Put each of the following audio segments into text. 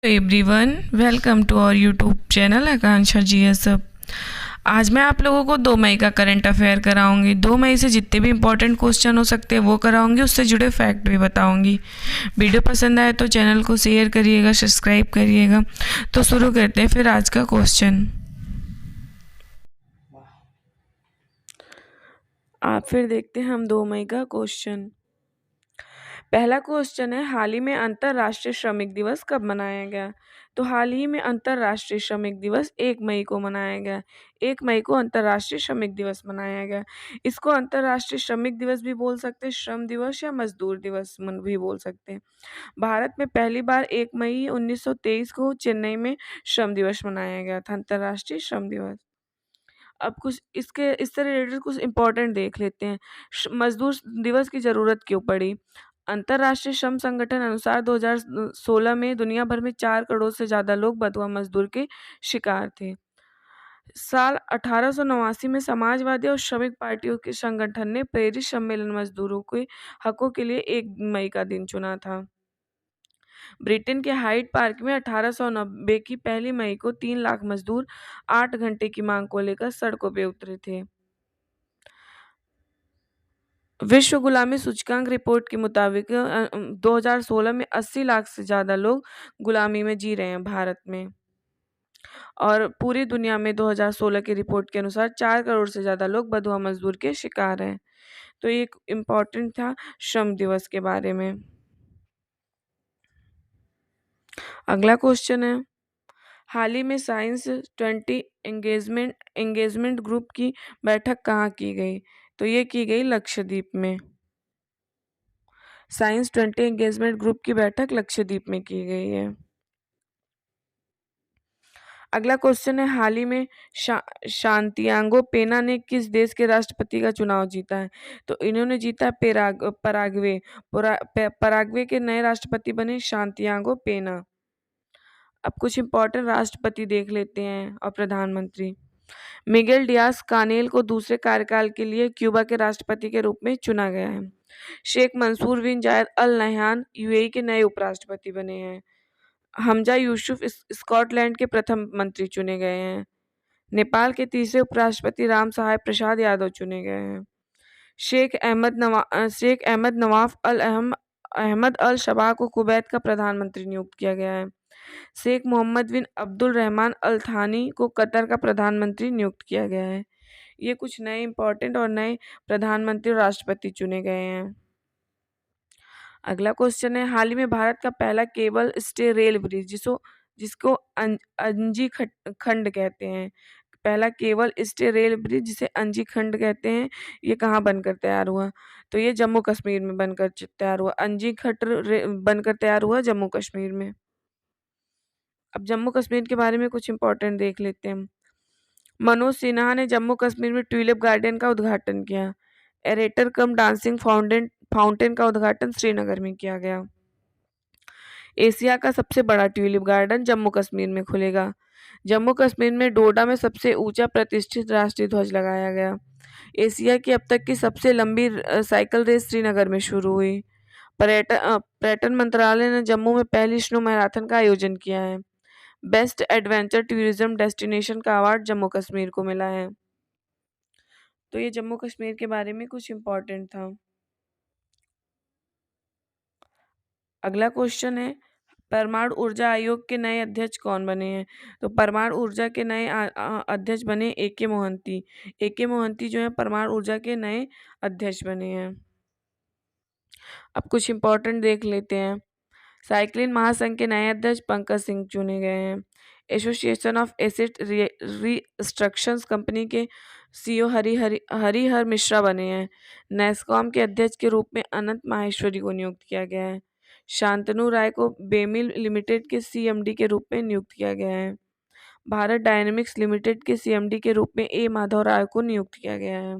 Everyone, welcome to our YouTube channel Akanksha GSF. आज मैं आप लोगों को 2 मई का करंट अफेयर कराऊंगी। 2 मई से जितने भी इंपॉर्टेंट क्वेश्चन हो सकते हैं वो कराऊंगी, उससे जुड़े फैक्ट भी बताऊंगी। वीडियो पसंद आए तो चैनल को शेयर करिएगा, सब्सक्राइब करिएगा। तो शुरू करते हैं फिर आज का क्वेश्चन। आप फिर देखते हैं हम 2 मई का क्वेश्चन। पहला क्वेश्चन है, हाल ही में अंतर्राष्ट्रीय श्रमिक दिवस कब मनाया गया? तो हाल ही में अंतर्राष्ट्रीय श्रमिक दिवस 1 मई को मनाया गया। 1 मई को अंतर्राष्ट्रीय श्रमिक दिवस मनाया गया। इसको अंतर्राष्ट्रीय श्रमिक दिवस भी बोल सकते हैं, श्रम दिवस या मजदूर दिवस भी बोल सकते हैं। भारत में पहली बार 1 मई 1923 को चेन्नई में श्रम दिवस मनाया गया था, अंतर्राष्ट्रीय श्रम दिवस। अब कुछ इससे रिलेटेड कुछ इम्पोर्टेंट देख लेते हैं। मजदूर दिवस की ज़रूरत क्यों पड़ी? अंतर्राष्ट्रीय श्रम संगठन अनुसार 2016 में दुनिया भर में 4 करोड़ से ज़्यादा लोग बंधुआ मजदूर के शिकार थे। साल 1889 में समाजवादी और श्रमिक पार्टियों के संगठन ने पेरिस सम्मेलन मजदूरों के हकों के लिए 1 मई का दिन चुना था। ब्रिटेन के हाइड पार्क में 1890 की 1 मई को 3 लाख मजदूर 8 घंटे की मांग को लेकर सड़कों पर उतरे थे। विश्व गुलामी सूचकांक रिपोर्ट के मुताबिक 2016 में 80 लाख से ज़्यादा लोग गुलामी में जी रहे हैं भारत में, और पूरी दुनिया में 2016 की रिपोर्ट के अनुसार 4 करोड़ से ज़्यादा लोग बंधुआ मजदूर के शिकार हैं। तो ये एक इम्पॉर्टेंट था श्रम दिवस के बारे में। अगला क्वेश्चन है, हाल ही में साइंस 20 एंगेजमेंट ग्रुप की बैठक कहाँ की गई? तो ये की गई लक्षद्वीप में। साइंस 20 एंगेजमेंट ग्रुप की बैठक लक्षद्वीप में की गई है। अगला क्वेश्चन है, हाल ही में शांतियांगो पेना ने किस देश के राष्ट्रपति का चुनाव जीता है? तो इन्होंने जीता पराग्वे के नए राष्ट्रपति बने शांतियांगो पेना। अब कुछ इंपॉर्टेंट राष्ट्रपति देख लेते हैं और प्रधानमंत्री। मिगेल डियाज कानेल को दूसरे कार्यकाल के लिए क्यूबा के राष्ट्रपति के रूप में चुना गया है। शेख मंसूर बिन जायद अल नह्यान यूएई के नए उपराष्ट्रपति बने हैं। हमजा यूसुफ स्कॉटलैंड के प्रथम मंत्री चुने गए हैं। नेपाल के तीसरे उपराष्ट्रपति राम सहाय प्रसाद यादव चुने गए हैं। शेख अहमद नवाफ अहमद अल शबाह को कुवैत का प्रधानमंत्री नियुक्त किया गया है। शेख मोहम्मद बिन अब्दुल रहमान अल थानी को कतर का प्रधानमंत्री नियुक्त किया गया है। ये कुछ नए इंपॉर्टेंट और नए प्रधानमंत्री और राष्ट्रपति चुने गए हैं। अगला क्वेश्चन है, हाल ही में भारत का पहला केबल स्टे रेल ब्रिज जिसको अंजी खंड कहते हैं, पहला केबल स्टे रेल ब्रिज जिसे अंजी खंड कहते हैं, ये कहाँ बनकर तैयार हुआ? तो ये जम्मू कश्मीर में बनकर तैयार हुआ। अंजी खंड बनकर तैयार हुआ जम्मू कश्मीर में। अब जम्मू कश्मीर के बारे में कुछ इंपॉर्टेंट देख लेते हैं। मनोज सिन्हा ने जम्मू कश्मीर में ट्यूलिप गार्डन का उद्घाटन किया। एरेटर कम डांसिंग फाउंटेन का उद्घाटन श्रीनगर में किया गया। एशिया का सबसे बड़ा ट्यूलिप गार्डन जम्मू कश्मीर में खुलेगा। जम्मू कश्मीर में डोडा में सबसे ऊंचा प्रतिष्ठित राष्ट्रीय ध्वज लगाया गया। एशिया की अब तक की सबसे लंबी साइकिल रेस श्रीनगर में शुरू हुई। पर्यटन मंत्रालय ने जम्मू में पहली स्नो मैराथन का आयोजन किया है। बेस्ट एडवेंचर टूरिज्म डेस्टिनेशन का अवार्ड जम्मू कश्मीर को मिला है। तो ये जम्मू कश्मीर के बारे में कुछ इम्पोर्टेंट था। अगला क्वेश्चन है, परमाणु ऊर्जा आयोग के नए अध्यक्ष कौन बने हैं? तो परमाणु ऊर्जा के नए अध्यक्ष बने ए.के. मोहंती। ए.के. मोहंती जो है परमाणु ऊर्जा के नए अध्यक्ष बने हैं। अब कुछ इंपॉर्टेंट देख लेते हैं। साइक्लिन महासंघ के नए अध्यक्ष पंकज सिंह चुने गए हैं। एसोसिएशन ऑफ एसेट रिस्ट्रक्शंस कंपनी के सीईओ हरिहर मिश्रा बने हैं। नेस्कॉम के अध्यक्ष के रूप में अनंत माहेश्वरी को नियुक्त किया गया है। शांतनु राय को बेमिल लिमिटेड के सीएमडी के रूप में नियुक्त किया गया है। भारत डायनेमिक्स लिमिटेड के सीएमडी के रूप में ए माधव राय को नियुक्त किया गया है।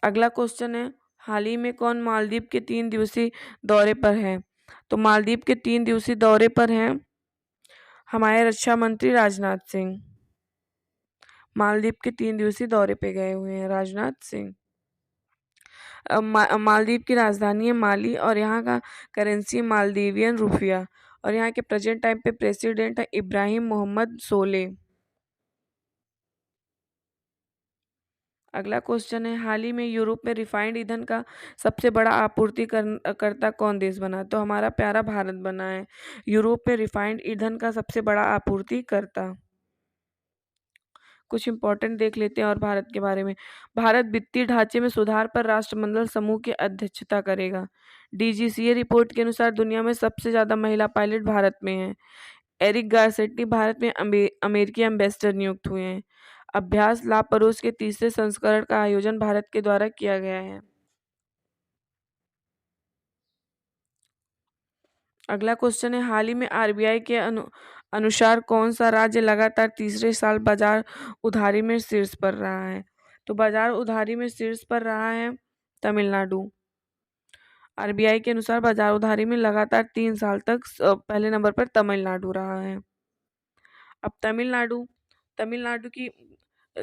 अगला क्वेश्चन है, हाल ही में कौन मालदीव के 3 दिवसीय दौरे पर है? तो मालदीव के 3 दिवसीय दौरे पर हैं हमारे रक्षा मंत्री राजनाथ सिंह। मालदीव के 3 दिवसीय दौरे पे गए हुए हैं राजनाथ सिंह। मालदीव की राजधानी है माली और यहाँ का करेंसी मालदीवियन रुपया और यहाँ के प्रेजेंट टाइम पे प्रेसिडेंट है इब्राहिम मोहम्मद सोले। अगला क्वेश्चन है, हाल ही में यूरोप में रिफाइंड ईंधन का सबसे बड़ा आपूर्ति करता कौन देश बना? तो हमारा प्यारा भारत बना है यूरोप में रिफाइंड ईंधन का सबसे बड़ा आपूर्ति करता। कुछ इंपॉर्टेंट देख लेते हैं और भारत के बारे में। भारत वित्तीय ढांचे में सुधार पर राष्ट्रमंडल समूह की अध्यक्षता करेगा। डीजीसीए रिपोर्ट के अनुसार दुनिया में सबसे ज्यादा महिला पायलट भारत में है। एरिक गारसेटी भारत में अमेरिकी एम्बेसडर नियुक्त हुए हैं। अभ्यास लापरोस के तीसरे संस्करण का आयोजन भारत के द्वारा किया गया है। अगला क्वेश्चन है, हाल ही में आरबीआई के अनुसार कौन सा राज्य लगातार तीसरे साल बाजार उधारी में शीर्ष पर रहा है? तो बाजार उधारी में शीर्ष पर रहा है तमिलनाडु। आरबीआई के अनुसार बाजार उधारी में लगातार 3 साल तक पहले नंबर पर तमिलनाडु रहा है। अब तमिलनाडु तमिलनाडु की अ,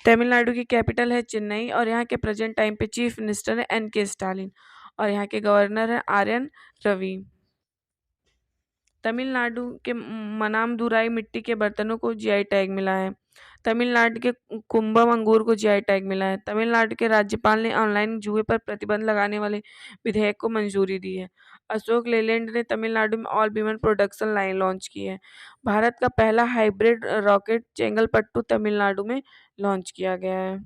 तमिलनाडु की कैपिटल है चेन्नई और यहाँ के प्रेजेंट टाइम पे चीफ मिनिस्टर है एन.के. स्टालिन और यहाँ के गवर्नर है आर.एन. रवि। तमिलनाडु के मनामदुराई मिट्टी के बर्तनों को जीआई टैग मिला है। तमिलनाडु के कुंभम अंगूर को जीआई टैग मिला है। तमिलनाडु के राज्यपाल ने ऑनलाइन जुए पर प्रतिबंध लगाने वाले विधेयक को मंजूरी दी है। अशोक लेलैंड ने तमिलनाडु में all women production line launch की है। भारत का पहला हाइब्रिड रॉकेट चेंगलपट्टू तमिलनाडु में लॉन्च किया गया है।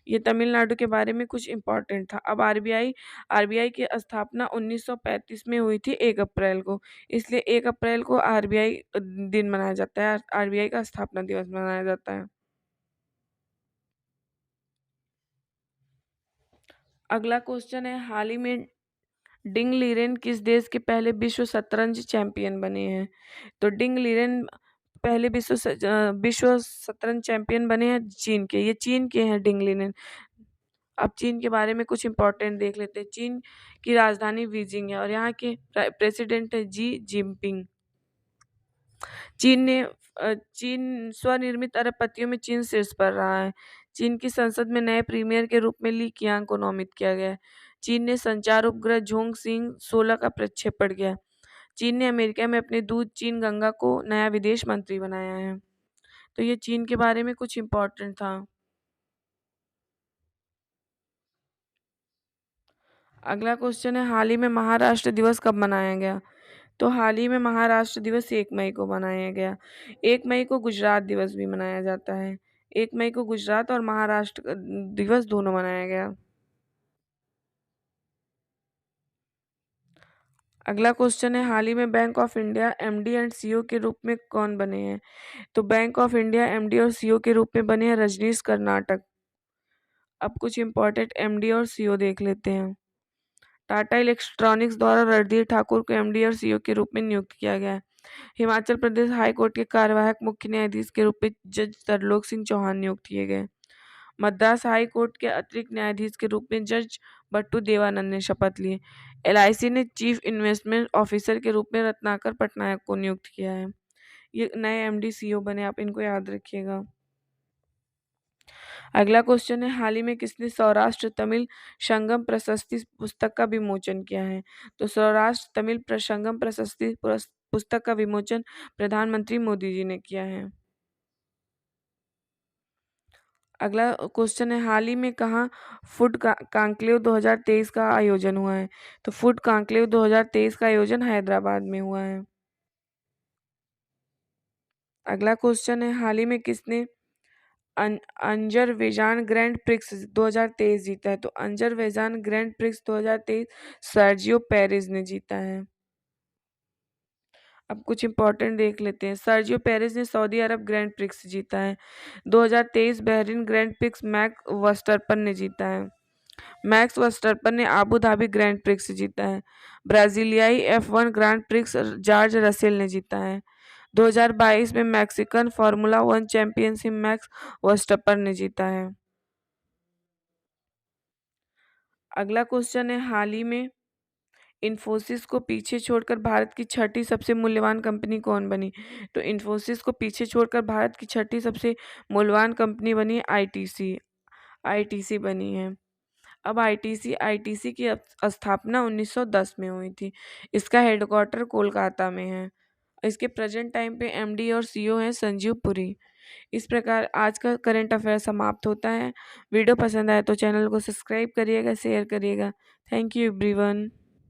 ये तमिलनाडु के बारे में कुछ इम्पोर्टेंट था। अब आरबीआई आरबीआई की स्थापना 1935 में हुई थी 1 अप्रैल को, इसलिए 1 अप्रैल को आरबीआई दिन मनाया जाता है, आरबीआई का स्थापना दिवस मनाया जाता है। अगला क्वेश्चन है, हाल ही में डिंग लीरेन किस देश के पहले विश्व शतरंज चैंपियन बने हैं? तो डिंग लीरेन पहले विश्व शतरंज चैंपियन बने हैं चीन के, ये चीन के हैं डिंग लीरेन। अब चीन के बारे में कुछ इंपॉर्टेंट देख लेते हैं। चीन की राजधानी बीजिंग है और यहाँ के प्रेसिडेंट है जी जिनपिंग। चीन स्वनिर्मित अरबपतियों में चीन शीर्ष पर रहा है। चीन की संसद में नए प्रीमियर के रूप में ली कियांग को नामित किया गया है। चीन ने संचार उपग्रह झोंग सिंह 16 का प्रक्षेपण किया। चीन ने अमेरिका में अपने दूत चीन गंगा को नया विदेश मंत्री बनाया है। तो ये चीन के बारे में कुछ इंपॉर्टेंट था। अगला क्वेश्चन है, हाल ही में महाराष्ट्र दिवस कब मनाया गया? तो हाल ही में महाराष्ट्र दिवस 1 मई को मनाया गया। 1 मई को गुजरात दिवस भी मनाया जाता है। 1 मई को गुजरात और महाराष्ट्र दिवस दोनों मनाया गया। अगला क्वेश्चन है, हाल ही में bank of India MD and CEO के रूप में कौन बने हैं? तो बैंक ऑफ इंडिया एमडी और सीईओ के रूप में बने हैं रजनीश कर्नाटक। अब कुछ इंपॉर्टेंट एमडी और सीईओ देख लेते हैं। टाटा इलेक्ट्रॉनिक्स द्वारा रणधीर ठाकुर को एमडी और सीईओ के रूप में नियुक्त किया गया है। हिमाचल प्रदेश हाई कोर्ट के कार्यवाहक मुख्य न्यायाधीश के रूप में जज तरलोक सिंह चौहान नियुक्त किए गए। मद्रास हाई कोर्ट के अतिरिक्त न्यायाधीश के रूप में जज बट्टू देवानंद ने शपथ ली। एलआईसी ने चीफ इन्वेस्टमेंट ऑफिसर के रूप में रत्नाकर पटनायक को नियुक्त किया है। ये नए एमडी सीईओ बने, आप इनको याद रखिएगा। अगला क्वेश्चन है, हाल ही में किसने सौराष्ट्र तमिल संगम प्रशस्ति पुस्तक का विमोचन किया है? तो सौराष्ट्र तमिल संगम प्रशस्ति पुस्तक का विमोचन प्रधानमंत्री मोदी जी ने किया है। अगला क्वेश्चन है, हाल ही में कहाँ फूड कॉन्क्लेव 2023 का आयोजन हुआ है? तो फूड कॉन्क्लेव 2023 का आयोजन हैदराबाद में हुआ है। अगला क्वेश्चन है, हाल ही में किसने अंजरबैजान ग्रैंड प्रिक्स 2023 जीता है? तो अंजरबैजान ग्रैंड प्रिक्स 2023 सर्जियो पेरेज ने जीता है। अब कुछ इंपॉर्टेंट देख लेते हैं। सर्जियो पेरेज ने सऊदी अरब ग्रैंड प्रिक्स जीता है। 2023 Bahrain grand prix max Verstappen ने जीता है। मैक्स वर्स्टैपेन ने आबू धाबी ग्रैंड प्रिक्स जीता है। ब्राजीलियाई F1 grand prix George Russell ने जीता है। 2022 में Mexican formula 1 championship max Verstappen ने जीता है। अगला क्वेश्चन है, हाल ही में इन्फोसिस को पीछे छोड़कर भारत की छठी सबसे मूल्यवान कंपनी कौन बनी? तो इन्फोसिस को पीछे छोड़कर भारत की छठी सबसे मूल्यवान कंपनी बनी आईटीसी बनी है। अब आईटीसी की स्थापना 1910 में हुई थी। इसका हेडक्वार्टर कोलकाता में है। इसके प्रेजेंट टाइम पे एमडी और सीईओ हैं संजीव पुरी। इस प्रकार आज का करंट अफेयर समाप्त होता है। वीडियो पसंद आए तो चैनल को सब्सक्राइब करिएगा, शेयर करिएगा। Thank you everyone.